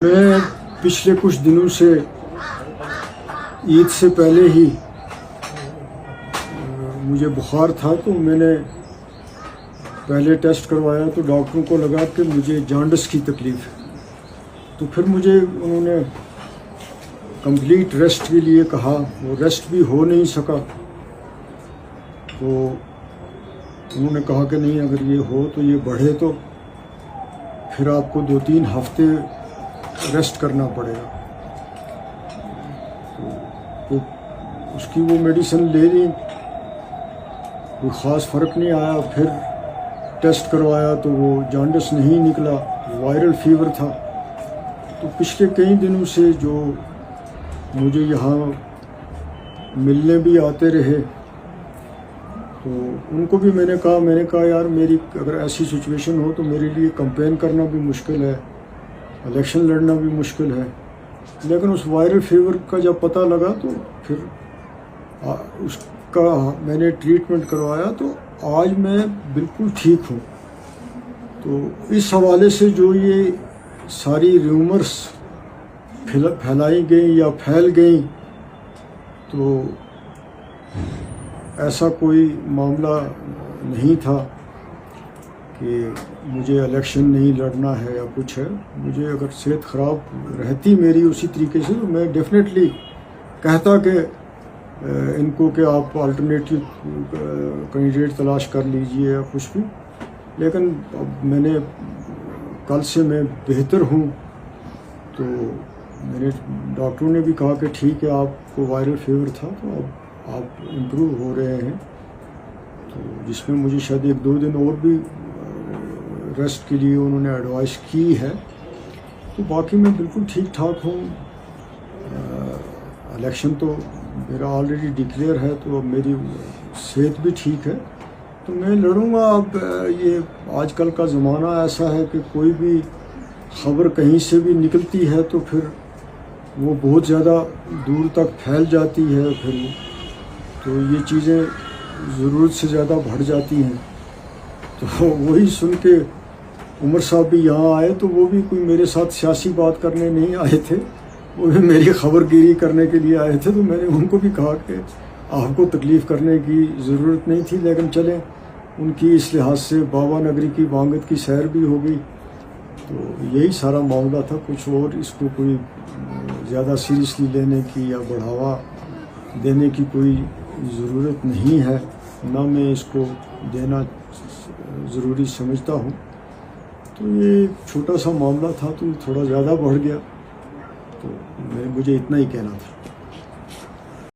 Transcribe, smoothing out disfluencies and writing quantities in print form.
میں پچھلے کچھ دنوں سے عید سے پہلے ہی مجھے بخار تھا، تو میں نے پہلے ٹیسٹ کروایا تو ڈاکٹروں کو لگا کہ مجھے جانڈس کی تکلیف ہے، تو پھر مجھے انہوں نے کمپلیٹ ریسٹ کے لیے کہا، وہ ریسٹ بھی ہو نہیں سکا، تو انہوں نے کہا کہ نہیں، اگر یہ ہو تو یہ بڑھے تو پھر آپ کو 2-3 ہفتے ریسٹ کرنا پڑے گا۔ تو اس کی وہ میڈیسن لے لی، کوئی خاص فرق نہیں آیا۔ پھر ٹیسٹ کروایا تو وہ جانڈس نہیں نکلا، وائرل فیور تھا۔ تو پچھلے کئی دنوں سے جو مجھے یہاں ملنے بھی آتے رہے، تو ان کو بھی میں نے کہا یار میری اگر ایسی سچویشن ہو تو میرے لیے کمپین کرنا بھی مشکل ہے، الیکشن لڑنا بھی مشکل ہے، لیکن اس وائرل فیور کا جب پتہ لگا تو پھر اس کا میں نے ٹریٹمنٹ کروایا، تو آج میں بالکل ٹھیک ہوں۔ تو اس حوالے سے جو یہ ساری ریومرز پھیلائی گئیں یا پھیل گئیں، تو ایسا کوئی معاملہ نہیں تھا کہ مجھے الیکشن نہیں لڑنا ہے یا کچھ ہے۔ مجھے اگر صحت خراب رہتی میری اسی طریقے سے، تو میں ڈیفینیٹلی کہتا کہ ان کو کہ آپ الٹرنیٹیو کینڈیڈیٹ تلاش کر لیجئے یا کچھ بھی، لیکن اب میں نے کل سے میں بہتر ہوں۔ تو میں نے ڈاکٹروں نے بھی کہا کہ ٹھیک ہے، آپ کو وائرل فیور تھا تو اب آپ امپروو ہو رہے ہیں، تو جس میں مجھے شاید 1-2 دن اور بھی ریسٹ کے لیے انہوں نے ایڈوائس کی ہے۔ تو باقی میں بالکل ٹھیک ٹھاک ہوں۔ الیکشن تو میرا آلریڈی ڈکلیئر ہے، تو اب میری صحت بھی ٹھیک ہے، تو میں لڑوں گا۔ اب یہ آج کل کا زمانہ ایسا ہے کہ کوئی بھی خبر کہیں سے بھی نکلتی ہے تو پھر وہ بہت زیادہ دور تک پھیل جاتی ہے، پھر تو یہ چیزیں ضرورت سے زیادہ بڑھ جاتی ہیں۔ تو وہی سن کے عمر صاحب بھی یہاں آئے، تو وہ بھی کوئی میرے ساتھ سیاسی بات کرنے نہیں آئے تھے، وہ بھی میری خبر گیری کرنے کے لیے آئے تھے۔ تو میں نے ان کو بھی کہا کہ آپ کو تکلیف کرنے کی ضرورت نہیں تھی، لیکن چلیں ان کی اس لحاظ سے بابا نگری کی وانگت کی سیر بھی ہو گئی۔ تو یہی سارا معاملہ تھا، کچھ اور اس کو کوئی زیادہ سیریسلی لینے کی یا بڑھاوا دینے کی کوئی ضرورت نہیں ہے، نہ میں اس کو دینا ضروری سمجھتا ہوں۔ تو یہ چھوٹا سا معاملہ تھا، تو تھوڑا زیادہ بڑھ گیا، تو مجھے اتنا ہی کہنا تھا۔